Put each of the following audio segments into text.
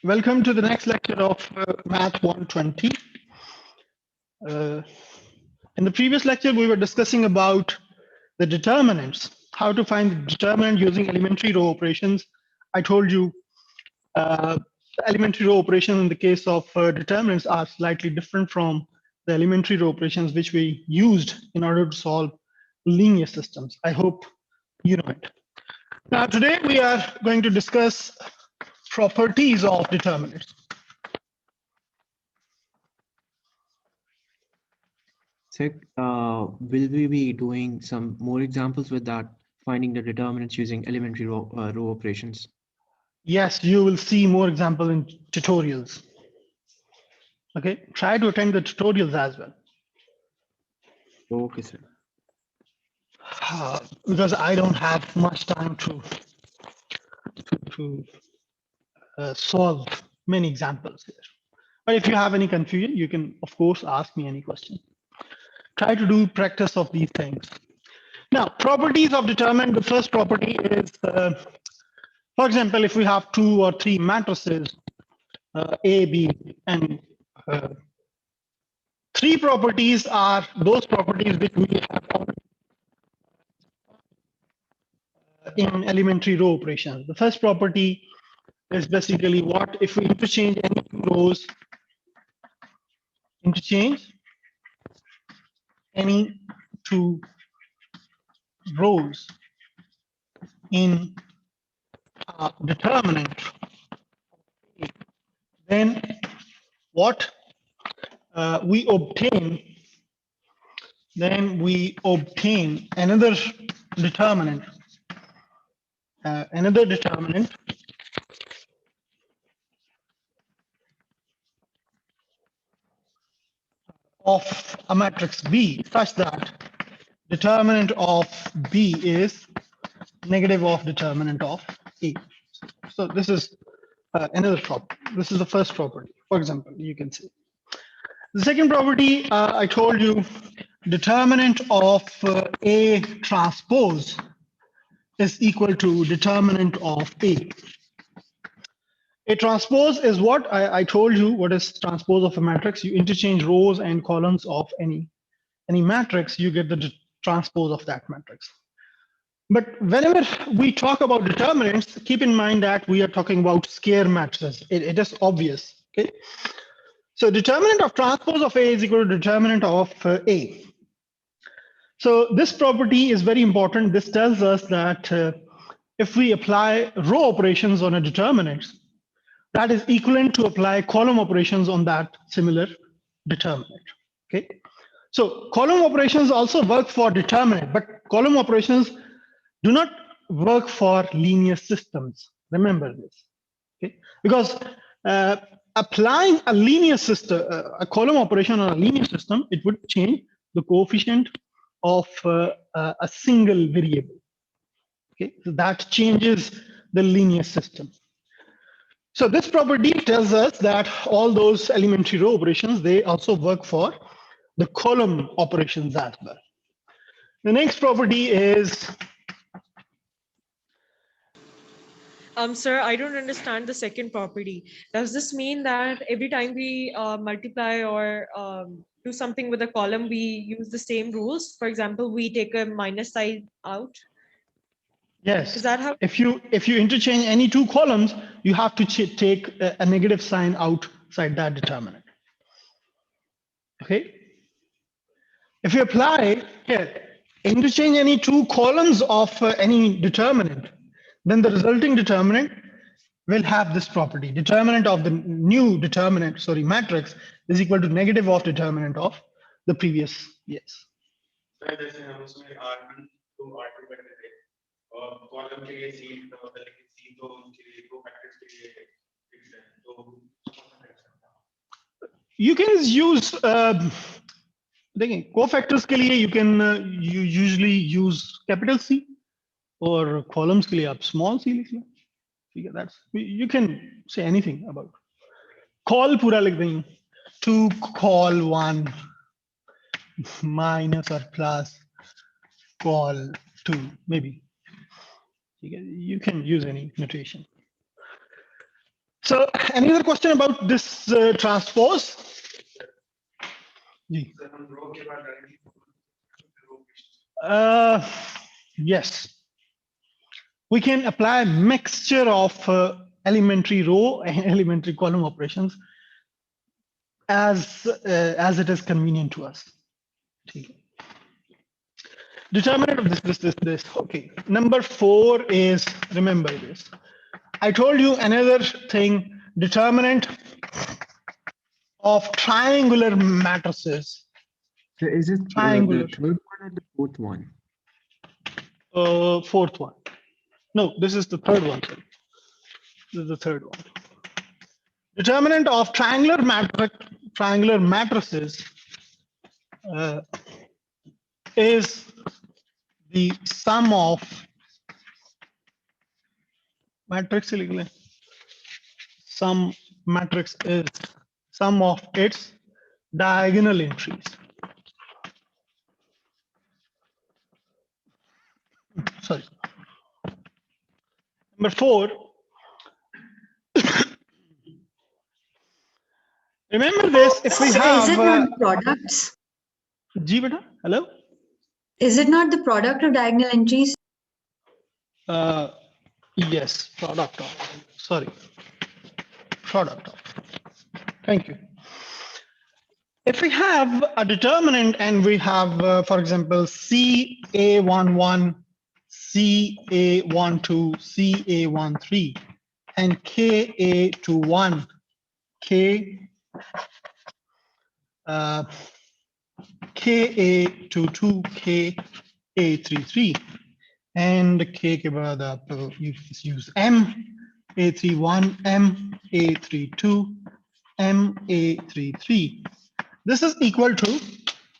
Welcome to the next lecture of Math 120. In the previous lecture, we were discussing about the determinants, how to find the determinant using elementary row operations. I told you the elementary row operations in the case of determinants are slightly different from the elementary row operations which we used in order to solve linear systems. I hope you know it. Now, today we are going to discuss properties of determinants. Will we be doing some more examples with that, finding the determinants using elementary row operations? Yes, you will see more examples in tutorials. Okay, try to attend the tutorials as well. Okay, sir. Because I don't have much time to solve many examples here. But if you have any confusion, you can, of course, ask me any question. Try to do practice of these things. Now, properties of determinant, the first property is, for example, if we have 2 or 3 matrices, A, B, and 3 properties are those properties which we have in elementary row operations. The first property is basically what if we interchange any two rows, interchange any two rows in a determinant, then what we obtain another determinant, of a matrix B such that determinant of B is negative of determinant of A. So this is another property. This is the first property. For example, you can see. The second property, I told you, determinant of A transpose is equal to determinant of A. A transpose is what I told you. What is transpose of a matrix? You interchange rows and columns of any matrix, you get the transpose of that matrix. But whenever we talk about determinants, keep in mind that we are talking about square matrices. It is obvious. Okay. So determinant of transpose of A is equal to determinant of A. So this property is very important. This tells us that if we apply row operations on a determinant, that is equivalent to apply column operations on that similar determinant. Okay. So column operations also work for determinant, but column operations do not work for linear systems. Remember this. Okay. Because applying a linear system, a column operation on a linear system, it would change the coefficient of a single variable. Okay, so that changes the linear system. So this property tells us that all those elementary row operations, they also work for the column operations as well. The next property is. Sir, I don't understand the second property. Does this mean that every time we multiply or do something with a column, we use the same rules? For example, we take a minus sign out? Yes. Is that how? If you interchange any two columns, you have to take a negative sign outside that determinant. Okay. If you apply here, interchange any two columns of any determinant, then the resulting determinant will have this property. Determinant of the new determinant, matrix is equal to negative of determinant of the previous. Yes. You can use देखिए cofactors के लिए you can you usually use capital C और columns के लिए आप small c लिख लो. That's you can say anything about call पूरा लिख देंगे to call 1 minus or plus call 2 maybe you can use any notation. So any other question about this transpose? Ji. Yes, we can apply mixture of elementary row and elementary column operations as it is convenient to us. ठीक है. Determinant of this. Okay. Number 4 is, remember this. I told you another thing, determinant of triangular matrices. So is it the Triangular. third one or the fourth one? Fourth one. No, this is the third one. Sorry. This is the third one. Determinant of triangular matrices is the sum of matrix. Some matrix is sum of its diagonal entries. Sorry. Number 4. Remember this, if we Sir, have... is it not the products? Ji beta, hello? Is it not the product of diagonal entries? Yes, product of. Sorry. Product of. Thank you. If we have a determinant and we have, for example, CA11, CA12, CA13, and KA21, KA22, KA33, and K के बाद आप you use M, A31, M, A32, M, A33. This is equal to,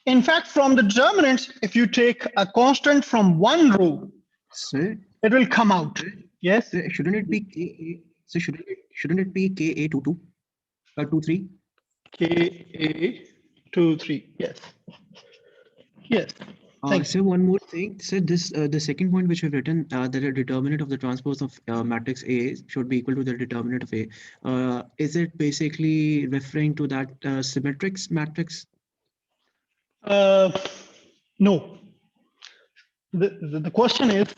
in fact, from the determinants, if you take a constant from one row, Sir, it will come out. Yes? shouldn't it be KA? So shouldn't it be KA22 or 23? KA23. Yes. Yes. Thank you. So one more thing, so this the second point which we've written that the determinant of the transpose of matrix A should be equal to the determinant of A. Is it basically referring to that symmetric matrix? No. The question is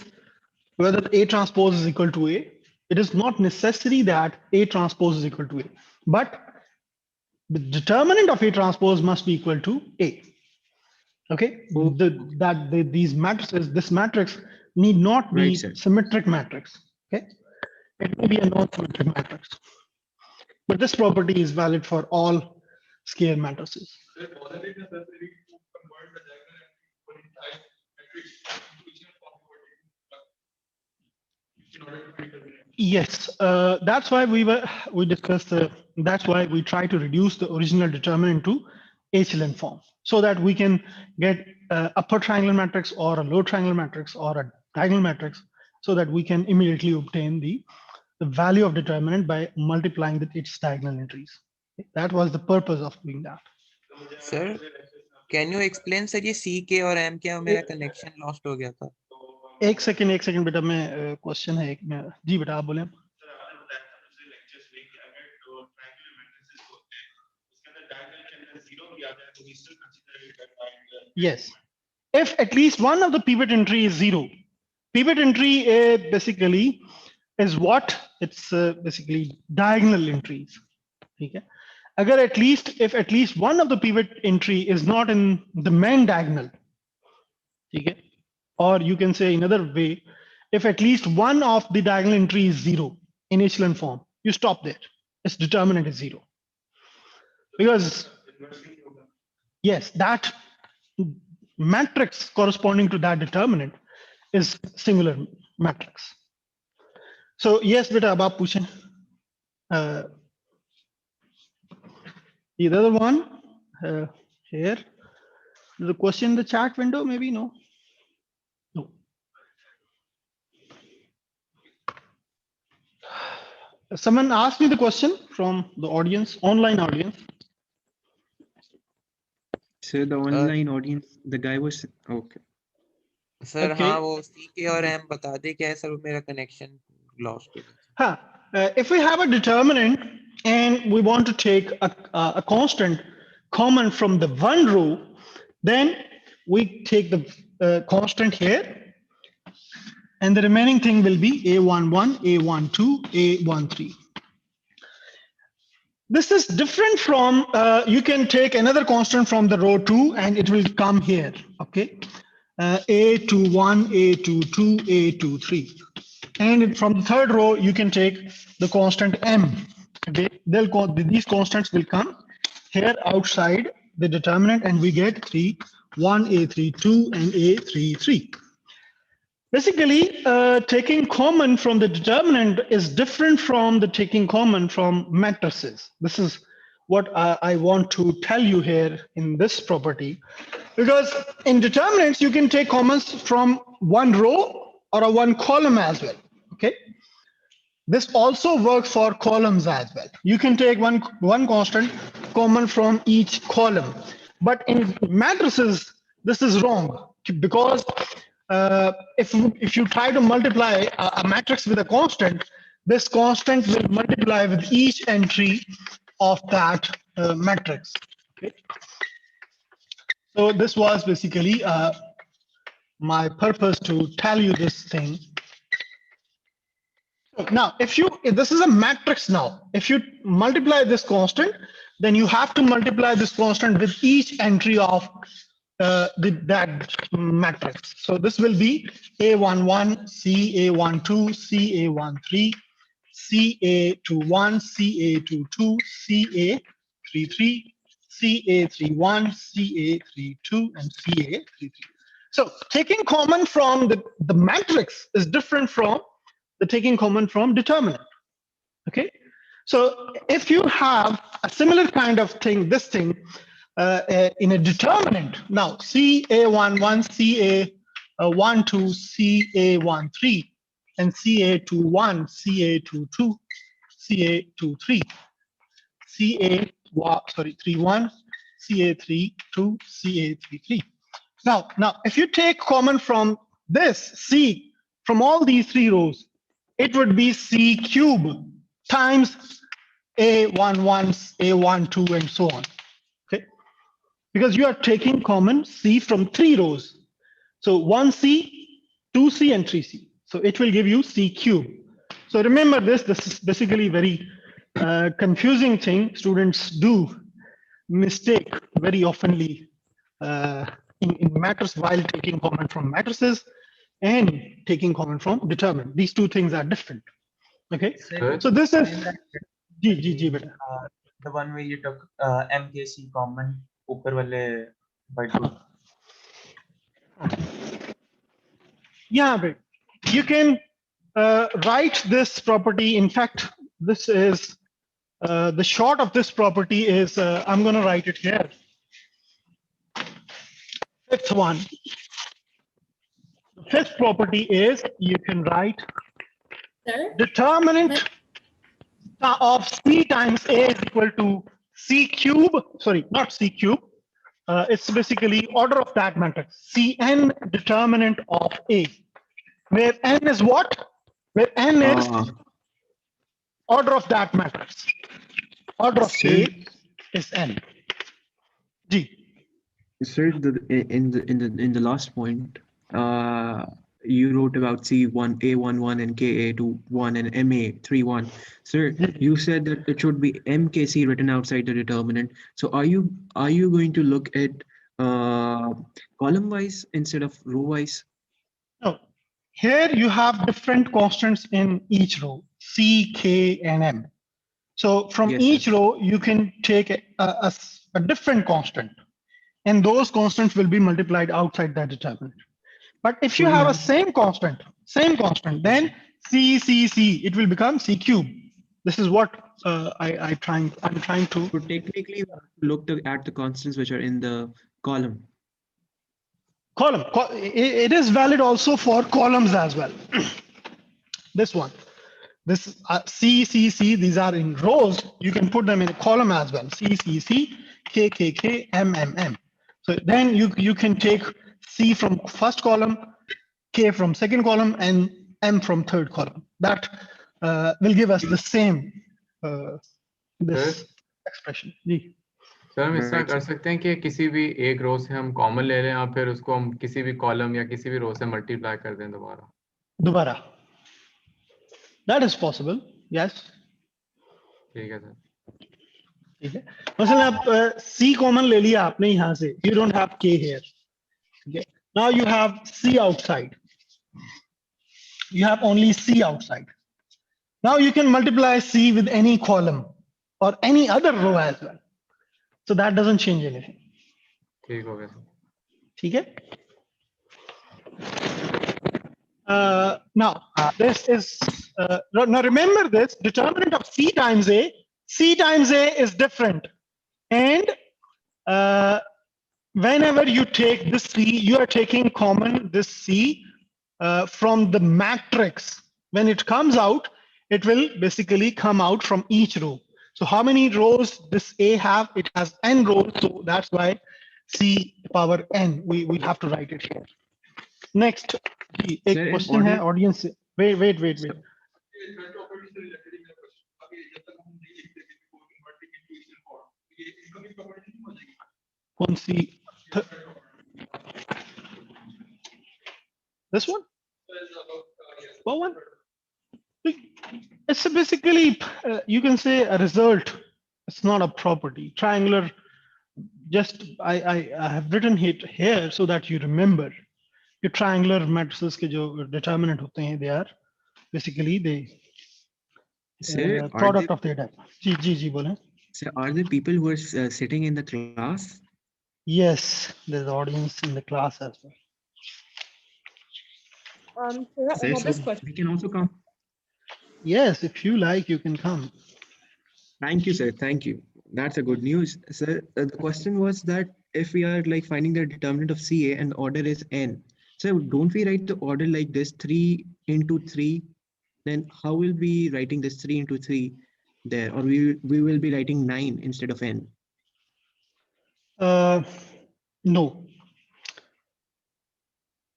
whether A transpose is equal to A. It is not necessary that A transpose is equal to A, but the determinant of A transpose must be equal to A. Okay, these matrices, this matrix need not be Right, sir. symmetric matrix. Okay, it may be a non-symmetric matrix, but this property is valid for all square matrices. Yes, that's why we discussed. That's why we try to reduce the original determinant to echelon form, so that we can get upper triangular matrix or a lower triangular matrix or a diagonal matrix, so that we can immediately obtain the value of determinant by multiplying its diagonal entries. That was the purpose of doing that. Sir, can you explain sir ये CK और M क्या मेरा connection lost हो गया था? एक second बेटा, मैं क्वेश्चन है एक में जी बेटा आप बोले. Yes, if at least one of the pivot entry is 0. Pivot entry basically is what? It's basically diagonal entries. Okay. Agar if at least one of the pivot entry is not in the main diagonal. Okay. Or you can say another way, if at least one of the diagonal entry is 0 in echelon form, you stop there. Its determinant is 0. Because yes, that matrix corresponding to that determinant is singular matrix. So yes, beta, ab aap puchen. The other one here. There's a question in the chat window, maybe no. No. Someone asked me the question from the audience, online audience. So the online audience, the guy was okay. Sir, Okay. हाँ वो CK और M बता दे क्या है sir, मेरा connection lost हो गया. हाँ, If we have a determinant and we want to take a constant common from the one row, then we take the constant here, and the remaining thing will be A11, A12, A13. This is different from, you can take another constant from the row 2 and it will come here, okay? A21, A22, A23. And from the third row, you can take the constant M, okay? These constants will come here outside the determinant and we get 3, 1, A32 and A33. Basically, taking common from the determinant is different from the taking common from matrices. This is what I want to tell you here in this property. Because in determinants, you can take commons from one row or a one column as well, okay? This also works for columns as well. You can take one constant common from each column. But in matrices, this is wrong because if you try to multiply a matrix with a constant, this constant will multiply with each entry of that matrix. Okay. So this was basically my purpose to tell you this thing. Now, if this is a matrix now, if you multiply this constant, then you have to multiply this constant with each entry of that matrix. So this will be A11, CA12, CA13, CA21, CA22, CA33, CA31, CA32, and CA33. So taking common from the matrix is different from the taking common from determinant. Okay, so if you have a similar kind of thing, this thing in a determinant, now CA11, CA12, CA13, and CA21, CA22, CA23, CA31, CA32, CA33. Now, if you take common from this C, from all these three rows, it would be C cube times A11, A12, and so on. Okay, because you are taking common C from three rows. So 1C, 2C, and 3C. So it will give you C cube. So remember this is basically very confusing thing. Students do mistake very oftenly in matters while taking common from matrices and taking common from determinant. These two things are different. Okay, so this is beta. The one where you took MKC common upar wale by two. Yeah, but you can write this property. In fact, this is the short of this property is I'm going to write it here. Fifth one. The fifth property is you can write determinant of C times A is equal to C cube. Sorry, not C cube. It's basically order of that matrix. Cn determinant of A. Where n is what? Where n is order of that matrix. Order of A is n. G. Sir, in the last point, you wrote about C1, A11, and KA21 and MA31. Sir, you said that it should be MKC written outside the determinant. So are you going to look at column wise instead of row wise? No. Here you have different constants in each row, C, K, and M. So from each row, you can take a different constant. And those constants will be multiplied outside that determinant. But if you have a same constant, then C, it will become C cube. This is what I'm trying to. So technically, look at the constants which are in the column. It is valid also for columns as well. This one, this C, these are in rows. You can put them in a column as well. C, K, M. So then you can take C from first column, K from second column, and M from third column. That will give us the same this expression. जी. Sir हम इस तरह Right, कर sir. सकते हैं कि किसी भी एक रो से हम कॉमन ले लें या फिर उसको हम किसी भी कॉलम या किसी भी रो से मल्टीप्लाई कर दें दोबारा. दोबारा. That is possible. Yes. ठीक है सर. ठीक है. मसलन आप C कॉमन ले लिया आपने यहाँ से. You don't have K here. Okay. Now you have C outside. You have only C outside. Now you can multiply C with any column or any other row as well. So that doesn't change anything. ठीक हो गया sir. ठीक है. Now this is now remember this determinant of C times A. C times A is different, and whenever you take this C, you are taking common this C from the matrix. When it comes out, it will basically come out from each row. So how many rows this A have? It has n rows, so that's why C power n. We have to write it here. Next, एक Sir, in question है order- audience से. Wait. कौन सी? This one? What one? It's basically you can say a result. It's not a property. Triangular. Just I have written it here so that you remember. Your triangular matrices के जो determinant होते हैं, they are basically the Sir, product of their type. जी बोलें. sir, are there people who are sitting in the class? Yes, there's audience in the class as well. Sir, Sir, another so question. we can also come. Yes, if you like, you can come. Thank you, sir. Thank you. That's a good news. Sir, the question was that if we are like finding the determinant of CA and the order is n, so don't we write the order like this 3 into 3? Then how will we writing this 3 into 3 there? Or we will be writing 9 instead of n? No.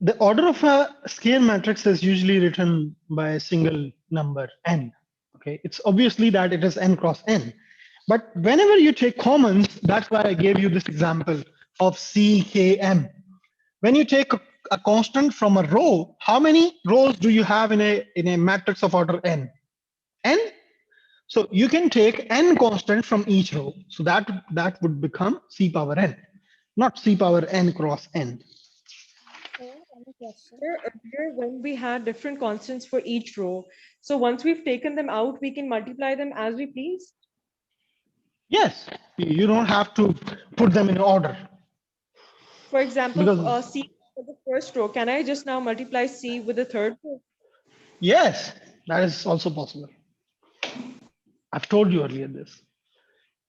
The order of a square matrix is usually written by a single number n. Okay, it's obviously that it is n cross n. But whenever you take commons, that's why I gave you this example of CKM. When you take a constant from a row, how many rows do you have in a matrix of order n? N. So you can take n constant from each row. So that would become C power n, not C power n cross n. Sir, earlier when we had different constants for each row, so once we've taken them out, we can multiply them as we please. Yes, you don't have to put them in order. For example, Because- C for the first row, can I just now multiply C with the third row? Yes, that is also possible. I've told you earlier this.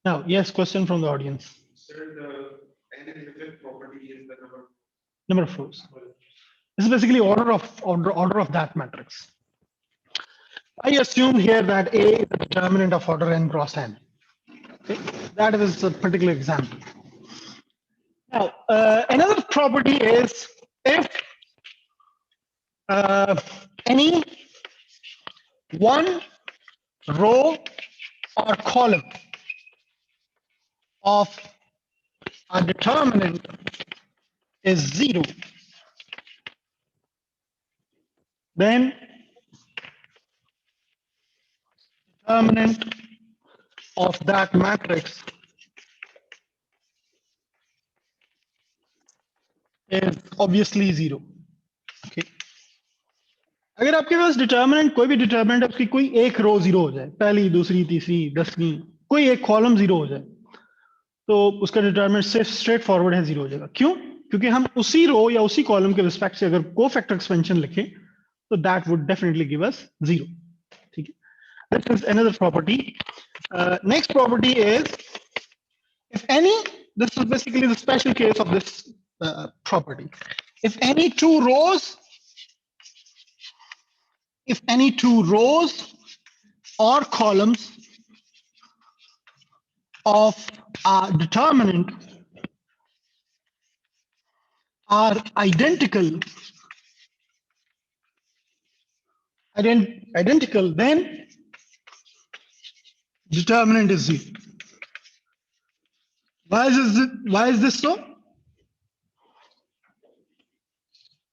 Now, yes, question from the audience. Sir, the n is property is the Number of rows. This is basically order of that matrix. I assume here that A is the determinant of order n cross n. Okay? That is a particular example. Now, another property is if any one row or column of a determinant is 0, then determinant of that matrix is obviously 0. Okay. अगर आपके पास determinant कोई भी determinant है उसकी कोई एक रो 0 हो जाए, पहली दूसरी तीसरी 10वीं, कोई एक कॉलम 0 हो जाए, तो उसका डिटर्मिनेंट सिर्फ स्ट्रेट फॉरवर्ड है 0 हो जाएगा. क्यों? क्योंकि हम उसी रो या उसी कॉलम के रिस्पेक्ट से अगर कोफैक्टर एक्सपेंशन लिखें तो that would definitely give us 0. ठीक है. This is another property. Next property is if any, this is basically the special case of this property. If any two rows or columns of a determinant are identical identical, then determinant is 0. Why is this so?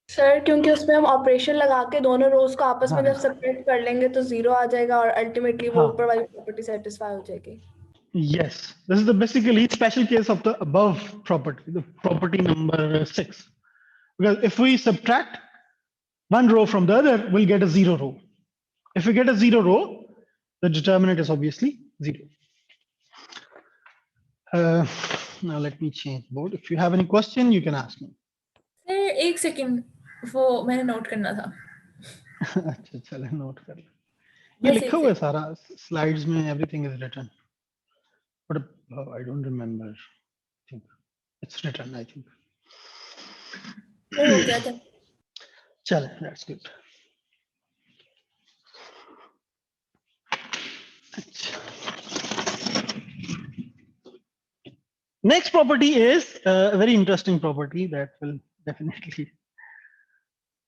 Sir क्योंकि उसमें हम operation लगा के दोनों रोज को आपस में हाँ। जब सेपरेट कर लेंगे तो 0 आ जाएगा और अल्टीमेटली वो हाँ। ऊपर वाली प्रॉपर्टी सेटिस्फाई हो जाएगी. Yes, this is the basically special case of the above property, the property number 6. Because if we subtract one row from the other, we'll get a 0 row. If we get a 0 row, the determinant is obviously 0. Now let me change board. If you have any question, you can ask me. Sir एक second वो मैंने note करना था. अच्छा चले note कर ले. ये बस लिखा एक हुआ है सारा slides में, everything is written. But I don't remember. I think it's written, I think. वो हो गया था. Chale, that's good. Next property is a very interesting property that will definitely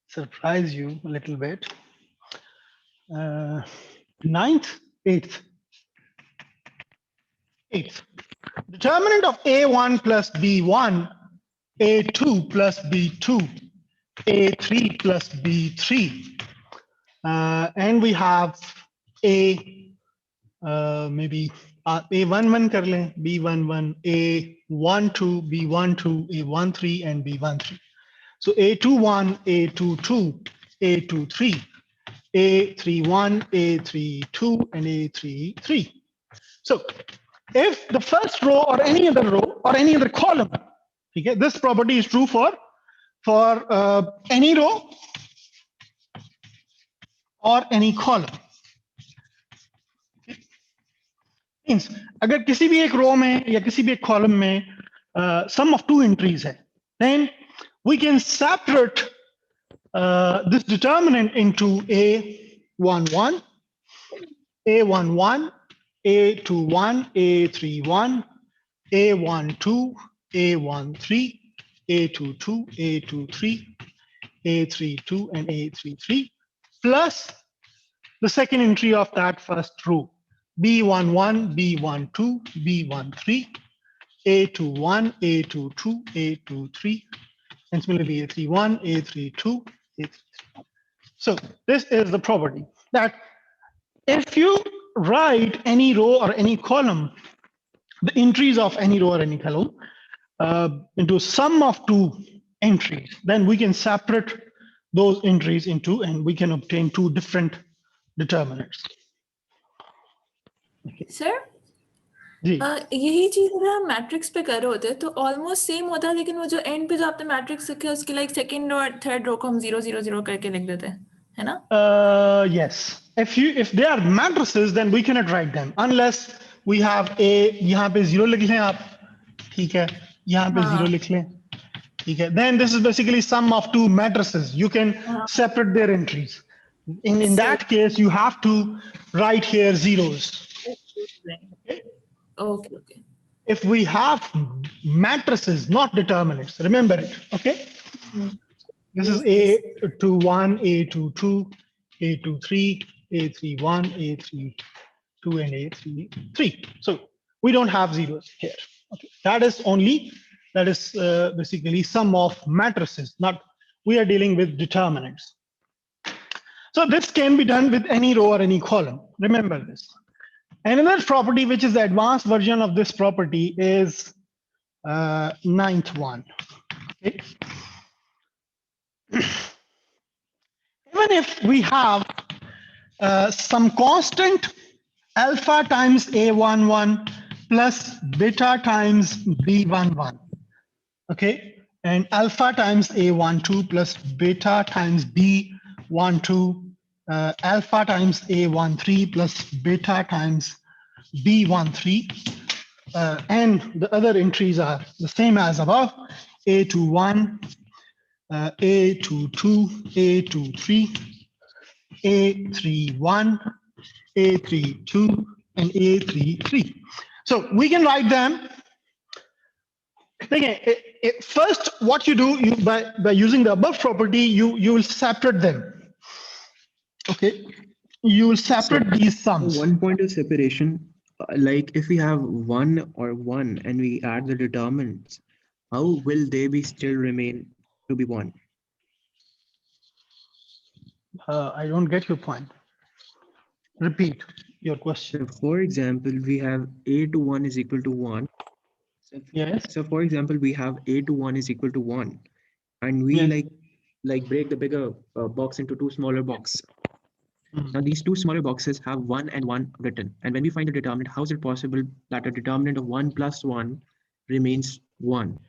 surprise you a little bit. Ninth, eighth. Determinant of A1 plus B1, A2 plus B2, A3 plus B3. And we have maybe A11 कर लें, B11, A12, B12, A13, and B13. So A21, A22, A23, A31, A32, and A33. So if the first row or any other row or any other column, okay, this property is true for any row or any column. Means अगर किसी भी एक रो में या किसी भी एक column में sum of two entries है, then we can separate this determinant into A11, A11, A21, A31, A12, A13, A22, A23, A32, and A33, plus the second entry of that first row, B11, B12, B13, A21, A22, A23, and similarly A31, A32, A33. So this is the property that if you write any row or any column, the entries of any row or any column into sum of two entries, then we can separate those entries into, and we can obtain two different determinants. Sir ji यही चीज अगर हम matrix पे कर रहे होते तो almost same होता है, लेकिन वो जो एंड पे जो आपने मैट्रिक्स लिखे उसकी लाइक सेकंड और थर्ड रो को हम 0 0 0 करके लिख देते हैं, है ना? yes, if they are matrices, then we cannot write them unless we have a, यहाँ पे 0 लिख लें आप, ठीक है, यहाँ पे 0 लिख लें, ठीक है, then this is basically sum of two matrices. You can separate their entries. In that case, you have to write here zeros. Okay. If we have matrices, not determinants, remember it, okay? This is A21, A22, A23, A31, A32, and A33. So we don't have zeros here. Okay, that is basically sum of matrices. Not we are dealing with determinants. So this can be done with any row or any column. Remember this. Another property, which is the advanced version of this property, is ninth one. Okay. Even if we have some constant alpha times A11 plus beta times B11, okay, and alpha times A12 plus beta times B12, alpha times A13 plus beta times B13, and the other entries are the same as above, A21, A22, A23, A31, A32, and A33. So we can write them. Again, first, what you do, by using the above property, you will separate them. Okay, you will separate these sums. One point of separation, like if we have 1 or 1 and we add the determinants, how will they be still remain to be 1? I don't get your point. Repeat your question. So for example, we have a to 1 is equal to 1. Yes. So for example, we have a to 1 is equal to 1, and we Yes. like break the bigger box into two smaller boxes. Mm. Now these two smaller boxes have 1 and 1 written, and when we find the determinant, how is it possible that a determinant of 1 plus 1 remains 1?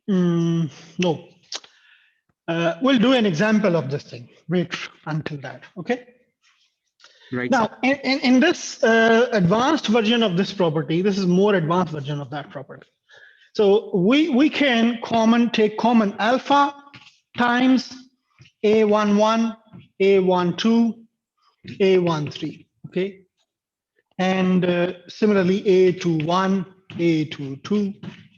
No. We'll do an example of this thing. Wait until that. Okay. Right. Now, in this advanced version of this property, this is more advanced version of that property. So we can take common alpha times A11, A12, A13. Okay. And similarly, A21, A22,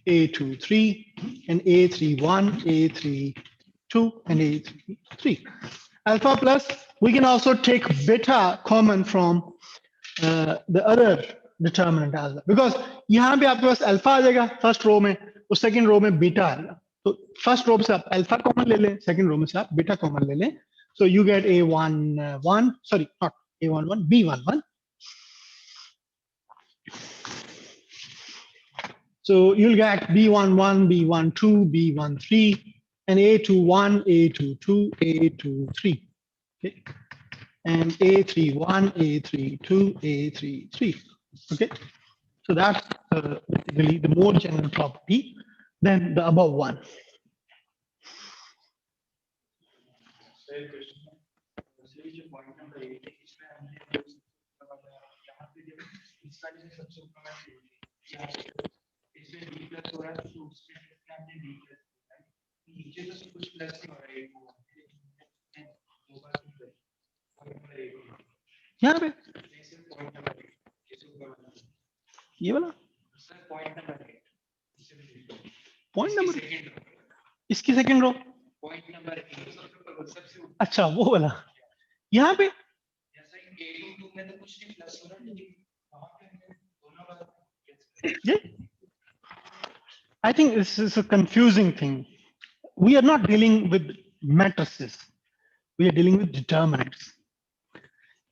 A23, and A31, A32, and A33. Alpha plus, we can also take beta common from the other determinant as well. Because यहाँ पे आपके पास alpha आ जाएगा first row में, और second row में beta आएगा. तो first row से आप alpha common ले लें, second row में से आप beta common ले लें. So you get A11, sorry, not A11, B11. So you'll get B11, B12, B13, and A21, A22, A23. Okay. And A31, A32, A33. Okay. So that's basically the more general property than the above one. यहाँ पे ये वाला point number इसकी second row अच्छा वो वाला यहाँ पे yeah. I think this is a confusing thing. We are not dealing with matrices. We are dealing with determinants.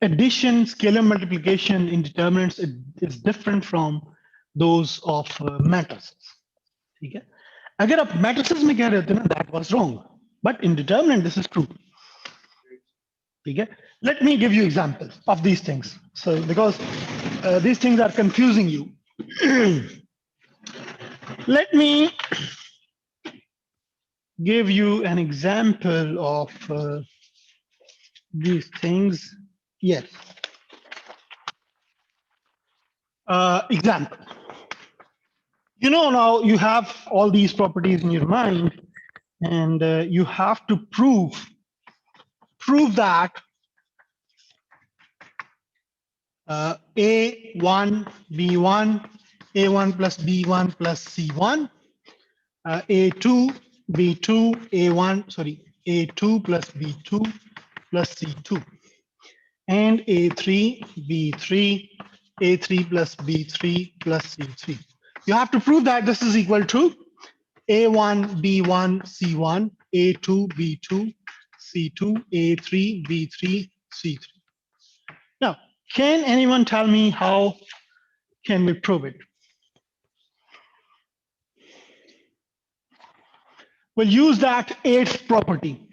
Addition, scalar multiplication in determinants is different from those of matrices. ठीक है? अगर आप matrices में कह रहे होते ना, that was wrong. But in determinant, this is true. ठीक है? Let me give you examples of these things. So because these things are confusing you. Let me give you an example of these things. Yes. Example. You know, now you have all these properties in your mind, and you have to prove that A1, B1, A1 plus B1 plus C1, A2, B2, A1, sorry, A2 plus B2 plus C2, and A3, B3, A3 plus B3 plus C3. You have to prove that this is equal to A1, B1, C1, A2, B2, C2, A3, B3, C3. Now, can anyone tell me how can we prove it? We'll use that eighth property.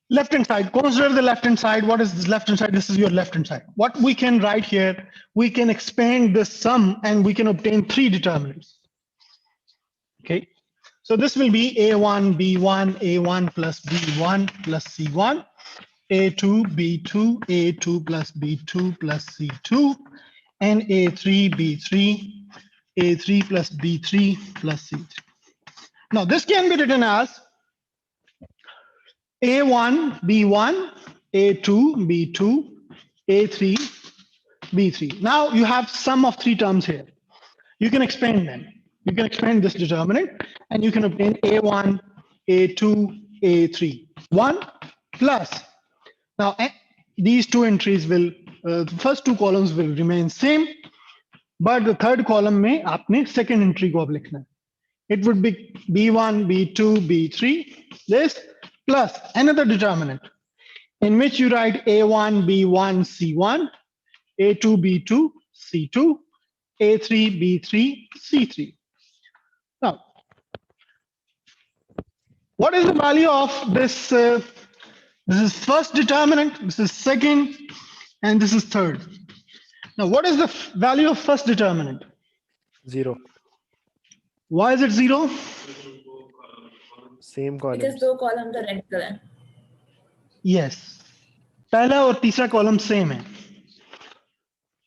Left hand side, consider the left hand side. What is this left hand side? This is your left hand side. What we can write here, we can expand this sum and we can obtain three determinants. Okay, so this will be A1, B1, A1 plus B1 plus C1, A2, B2, A2 plus B2 plus C2, and A3, B3, A3 plus B3 plus C3. Now this can be written as A1, B1, A2, B2, A3, B3. Now you have sum of three terms here. You can expand them. You can expand this determinant and you can obtain A1, A2, A3. 1 plus Now, these two entries will, the first two columns will remain same, but the third column में आपने second entry को अब लिखना है. It would be B1, B2, B3, this plus another determinant in which you write A1, B1, C1, A2, B2, C2, A3, B3, C3. Now, what is the value of this? This is first determinant, this is second, and this is third. Now, what is the value of first determinant? 0. Why is it 0? Same column. Because दो columns identical हैं. Yes. पहला और तीसरा column same है.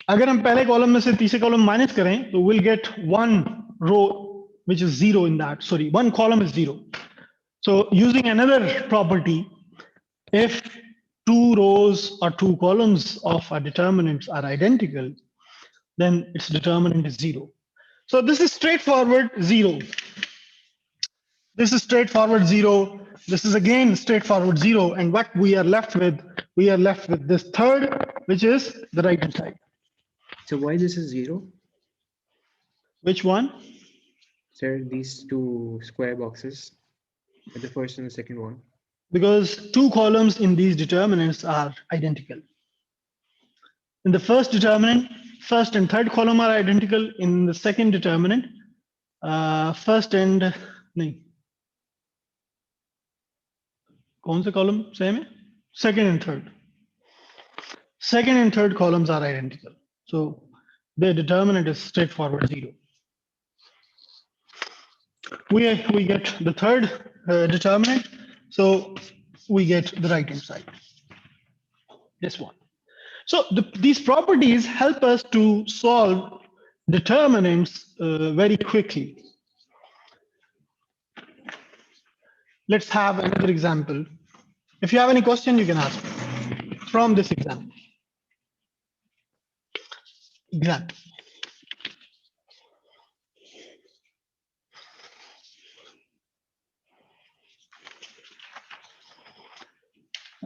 अगर हम पहले column में से तीसरे कॉलम माइनस करें तो we'll get one row which is 0 in that. Sorry, one column is 0. So using another property, if two rows or two columns of our determinants are identical, then its determinant is 0. So this is straightforward 0. This is straightforward 0. This is again straightforward 0. And what we are left with this third, which is the right hand side. So why this is 0? Which one? Sir, these two square boxes, the first and the second one. Because two columns in these determinants are identical. In the first determinant, first and third column are identical. In the second determinant, first and नहीं, कौन से column same है? Second and third. Second and third columns are identical. So their determinant is straightforward 0. We get the third determinant, so we get the right hand side. This one. So these properties help us to solve determinants very quickly. Let's have another example. If you have any question, you can ask from this example. Example.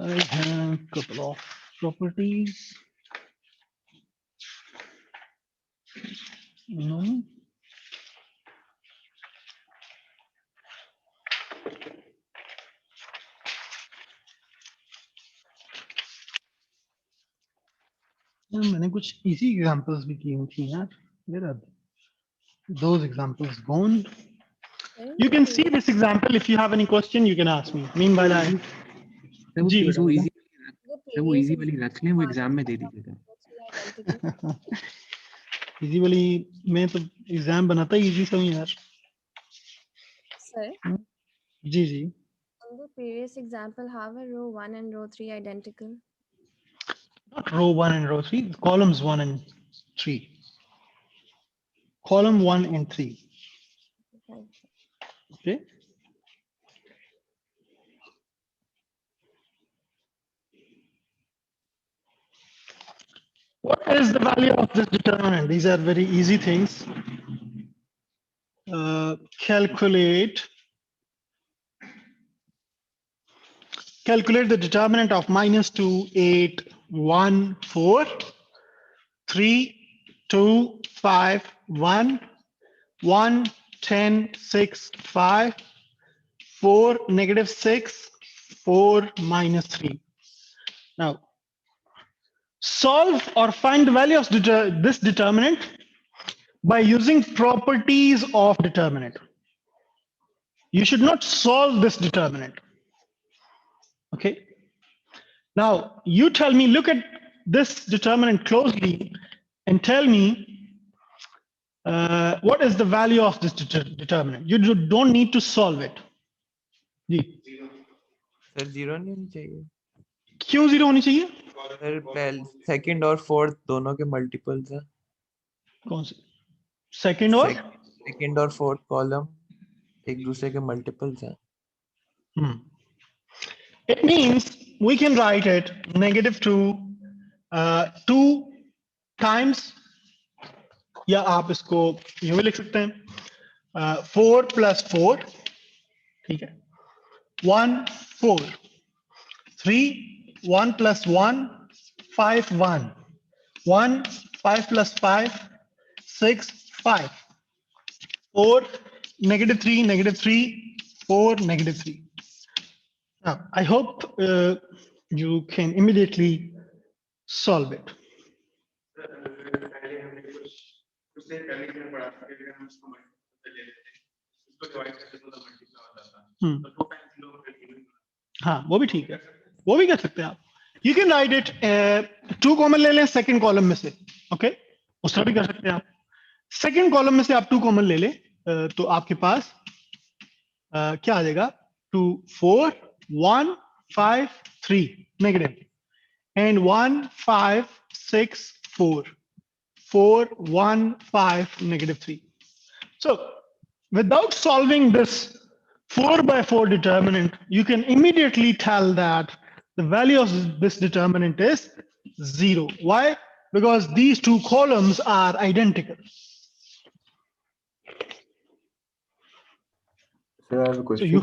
I have a couple of properties. No. मैंने कुछ easy examples भी की थी यार. Where are those examples gone? You can see this example. If you have any question, you can ask me. Meanwhile, I. जी वो बताओ. easy वाली रख लें, वो एग्जाम में दे दीजिएगा. इजी वाली मैं तो एग्जाम बनाता ही इजी सा हूँ यार. Sir, जी जी. in the previous example, how are row 1 and row 3 identical? Not row 1 and row 3, columns 1 and 3. Column 1 and 3. Okay. What is the value of this determinant? These are very easy things. Calculate the determinant of -2, 8, 1, 4, 3, 2, 5, 1, 1, 10, 6, 5, 4, -6, 4, -3. Now, solve or find the value of this determinant by using properties of determinant. You should not solve this determinant. Okay. Now, you tell me, look at this determinant closely and tell me what is the value of this determinant. You don't need to solve it. Sir 0 नहीं होनी चाहिए. क्यों 0 होनी चाहिए? Sir second और fourth दोनों के multiples हैं. कौन से? सेकंड और सेकंड और फोर्थ कॉलम एक दूसरे के मल्टीपल्स हैं. It means we can write it -2 2 times, या आप इसको यूं भी लिख सकते हैं 4 + 4, ठीक है, 1 4, 3 1 plus 1, 5, 1. 1, 5 plus 5, 6, 5. 4, -3, -3, 4, -3. Now, I hope you can immediately solve it. पहले हमने कुछ देर पहले हमने पढ़ा था कि अगर हम इसको मल्टीप्लाई ले लेते हैं इसको डिवाइड करके तो मल्टीप्लाई हो जाता है तो 2 टाइम्स लोग हाँ वो भी ठीक है, वो भी कर सकते हैं आप. You can write it 2 common ले लें सेकंड कॉलम में से. ओके, उस तरह भी कर सकते हैं आप. सेकंड कॉलम में से आप 2 कॉमन ले लें तो आपके पास क्या आ जाएगा? 2, 4, 1, 5, 3 negative and 1, 5, 6, 4. 4, 1, 5, -3. So without solving this 4 by 4 determinant, you can immediately tell that the value of this determinant is 0. Why? Because these two columns are identical. Sir, I have a So question. you,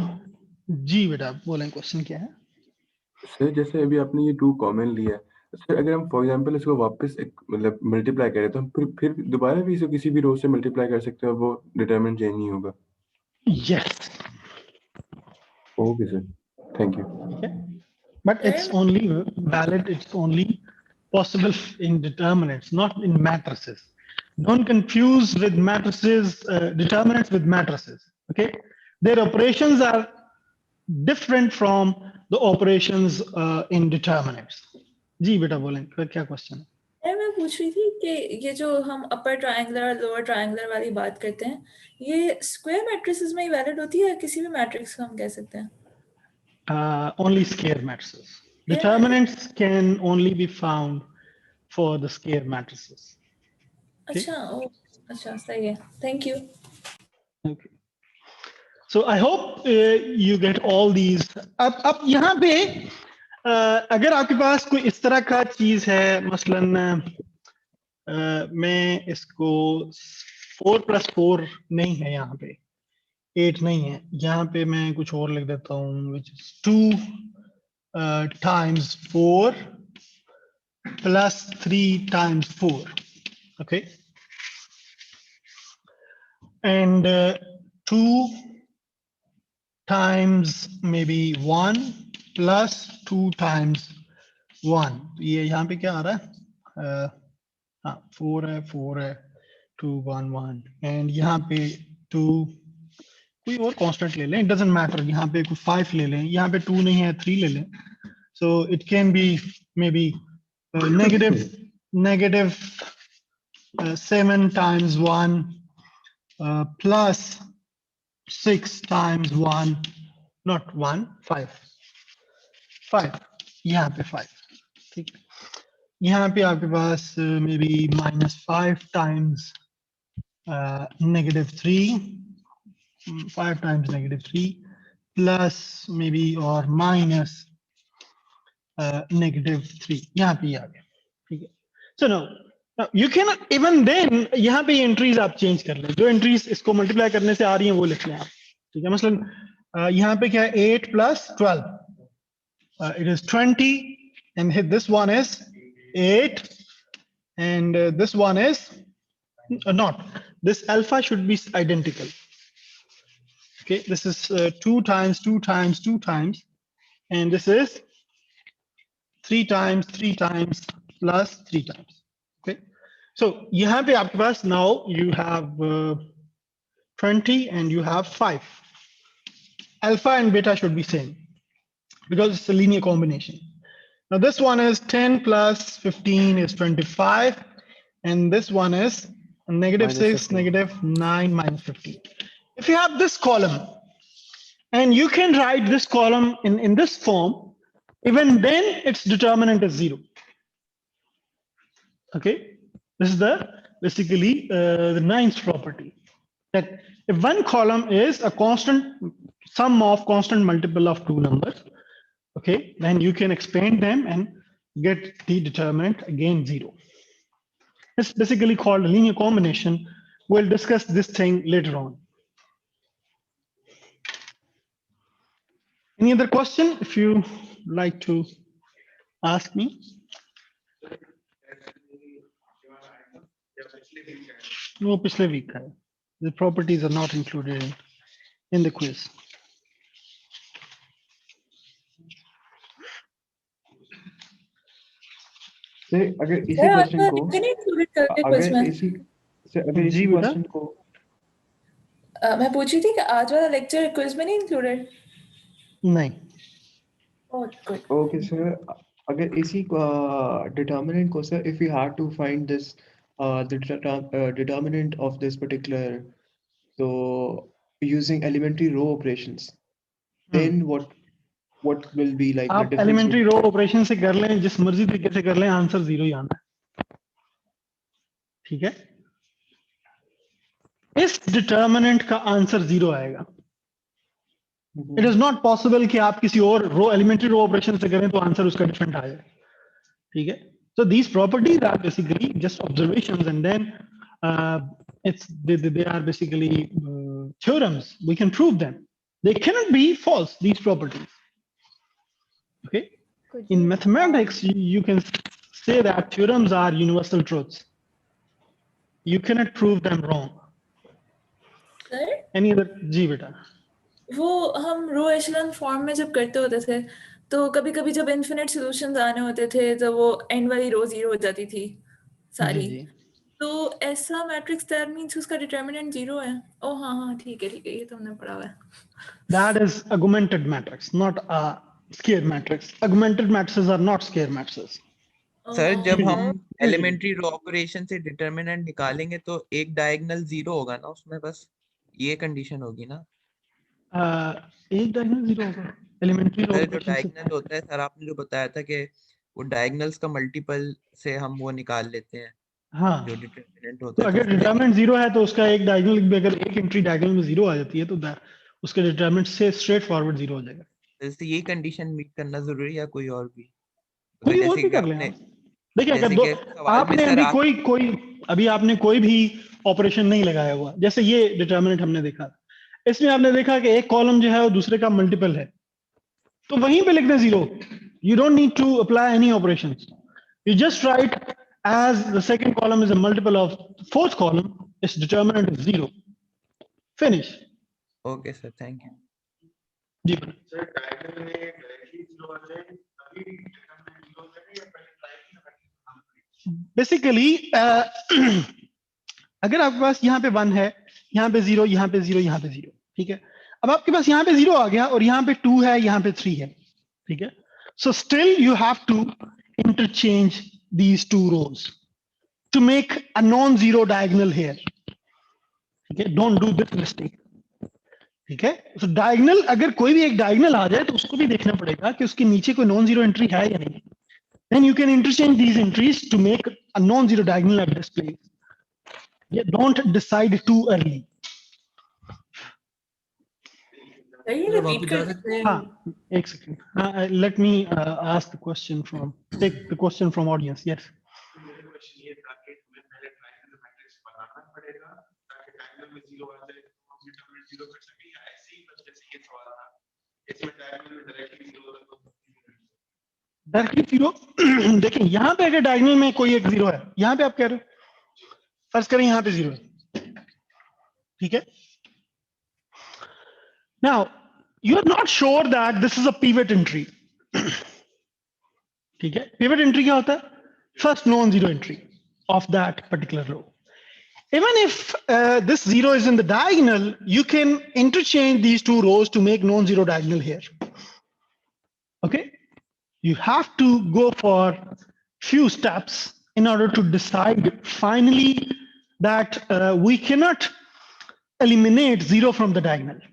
जी बेटा बोलें, question क्या है? Sir जैसे अभी आपने ये 2 common लिया है सर, अगर हम फॉर एग्जांपल इसको वापस मतलब मल्टीप्लाई करें तो हम फिर दोबारा भी इसे किसी भी रो से मल्टीप्लाई कर सकते हैं, वो डिटरमिनेंट चेंज नहीं होगा. Yes. Okay sir, thank you. Okay. But it's only valid, it's only possible in determinants, not in matrices. Don't confuse with matrices, determinants with matrices. Okay, their operations are different from the operations in determinants. जी बेटा बोलें, क्या question है? मैं पूछ रही थी कि ये जो हम अपर ट्रायंगुलर और लोअर ट्रायंगुलर वाली बात करते हैं, ये स्क्वायर मैट्रिसेस में ही वैलिड होती है या किसी भी मैट्रिक्स को हम कह सकते हैं? Only square matrices. Determinants can only be found for the square matrices. अच्छा, अच्छा सही है, thank you. Okay. So I hope you get all these. अब यहाँ पे अगर आपके पास कोई इस तरह का चीज है, मसलन मैं इसको 4 + 4 नहीं है, यहाँ पे 8 नहीं है, यहाँ पे मैं कुछ और लिख देता हूँ, which is 2 times 4 plus 3 times 4. Okay, and 2 times maybe 1 plus 2 times 1. ये यहाँ पे क्या आ रहा है? हाँ 4 है 2 1 1 and यहाँ पे 2 कोई और कांस्टेंट ले लें, इट डजंट मैटर. यहाँ पे कोई 5 ले लें, यहाँ पे 2 नहीं है 3 ले लें. So it can be maybe negative 7 times 1 plus 6 times 1, not 1, 5. यहाँ पे 5. ठीक है, यहाँ पे आपके पास maybe -5 times -3, 5 times -3 plus maybe or minus -3. यहाँ पे आ गया. ठीक है. So now you can even then यहाँ पे एंट्रीज आप चेंज कर लें, जो एंट्रीज इसको मल्टीप्लाई करने से आ रही हैं वो लिख लें आप. ठीक है, मसलन यहाँ पे क्या है? 8 plus 12. It is 20 and this one is 8 and this one is not. This alpha should be identical. Okay, this is 2 times 2 times 2 times and this is 3 times 3 times plus 3 times. Okay, so यहाँ पे आपके पास now you have 20 and you have 5. Alpha and beta should be same because it's a linear combination. Now this one is 10 plus 15 is 25 and this one is -6 -9 minus 15. If you have this column and you can write this column in this form, even then its determinant is 0. Okay, this is the basically the ninth property, that if one column is a constant sum of constant multiple of two numbers, okay, then you can expand them and get the determinant again 0. It's basically called a linear combination. We'll discuss this thing later on. Any other question? If you like to Ask me. वो पिछले week का है. The properties are not included in the quiz. Sir अगर इसी sir आज question वाला को lecture नहीं इंक्लूडेड करते क्विज अगर में? इसी सर अगर जी इसी बेटा. क्वेश्चन को मैं पूछ रही थी कि आज वाला लेक्चर क्विज में नहीं इंक्लूडेड? नहीं. Oh good. ओके सर अगर इसी डिटर्मिनेंट को sir if you had to find this determinant of this particular so using elementary row operations then what will be like the आप difference एलिमेंट्री रो ऑपरेशन से कर लें, जिस मर्जी तरीके से कर लें, आंसर 0 ही आना है. ठीक है. इस डिटर्मिनेंट का आंसर 0 आएगा. इट इज नॉट पॉसिबल कि आप किसी और रो एलिमेंट्री रो ऑपरेशन से करें तो आंसर उसका डिफरेंट आ जाए. ठीक है. So these properties are basically just observations, and then they are basically theorems. We can prove them. They cannot be false, these properties. Okay. Could In you mathematics, you can say that theorems are universal truths. You cannot prove them wrong. Sir Any other? जी बेटा. वो हम रो एशेलॉन form में जब करते होते थे तो कभी कभी जब इन्फिनिट सॉल्यूशंस आने होते थे तो वो एंड वाली रो 0 हो जाती थी सारी. जी. तो ऐसा मैट्रिक्स दैट मींस उसका डिटरमिनेंट 0 है. ओह हाँ ठीक है ये तो हमने पढ़ा हुआ है. That is augmented matrix, not a square matrix. Augmented matrices are not square matrices. Sir जब हम जी. एलिमेंट्री रो ऑपरेशन से डिटरमिनेंट निकालेंगे तो एक डायगोनल 0 होगा ना उसमें, बस ये कंडीशन होगी ना. एक डायगोनल 0 होगा एलिमेंट्री रो सर जो ऑपरेशन से. डायगोनल होता है सर, आपने जो बताया था कि वो डायगोनल्स का मल्टीपल से हम वो निकाल लेते हैं हाँ. जो डिटरमिनेंट तो होता है, तो अगर उसमें डिटरमिनेंट 0 है तो उसका एक डायगोनल भी, अगर एक एंट्री डायगोनल में 0 आ जाती है तो उसके डिटरमिनेंट से स्ट्रेट फॉरवर्ड 0 हो जाएगा. जैसे ये कंडीशन मीट करना जरूरी है या कोई और भी? अगर कोई और जैसे भी कि कर लें आपने आप. देखिए अगर जैसे दो कि सवाल में आपने सर अभी आप अभी आपने कोई भी ऑपरेशन नहीं लगाया हुआ, जैसे ये डिटरमिनेंट हमने देखा, इसमें आपने देखा कि एक कॉलम जो है वो दूसरे का मल्टीपल है, तो वहीं पे लिखना 0. You don't need to apply any operation. You just write as the second column is a multiple of the fourth column, its determinant is 0. Finish. Okay sir, thank you. जी. सर डायगोनल में directly 0 आ जाए तभी determinant 0 हो जाएगा या पहले try करना? बेसिकली अगर आपके पास यहाँ पे 1 है, यहाँ पे 0, यहाँ पे 0, यहाँ पे 0, ठीक है. अब आपके पास यहाँ पे 0 आ गया और यहाँ पे 2 है, यहाँ पे 3 है, ठीक है. So still you have to interchange these two rows to make a non-zero diagonal here. ठीक है. Don't do this mistake. ठीक है. So diagonal, अगर कोई भी एक diagonal आ जाए तो उसको भी देखना पड़ेगा कि उसके नीचे कोई non-zero entry है या नहीं. Then you can interchange these entries to make a non-zero diagonal at this place. Yeah, don't decide too early. Repeat कर सकते हैं? हाँ, एक second. Let me ask the question from take the question from audience. Yes. मेरा question ये था कि हमें पहले ट्रायंगल मैट्रिक्स बनाना पड़ेगा ताकि डायगोनल में 0 आ जाए तो हम डिटरमिनेंट 0 कर सकें, या ऐसे ही बस जैसे ये सवाल था इसमें डायगोनल में डायरेक्टली 0 होता तो डायरेक्टली 0. देखिए यहाँ पे अगर डायगोनल में कोई एक 0 है, यहाँ पे आप कह रहे हो, फर्ज करें यहाँ पे 0 है, ठीक है. Now you are not sure that this is a pivot entry. ठीक है. Pivot entry क्या होता है? First non-zero entry of that particular row. Even if this 0 is in the diagonal, you can interchange these two rows to make non-zero diagonal here. Okay. You have to go for few steps in order to decide finally that we cannot eliminate 0 from the diagonal.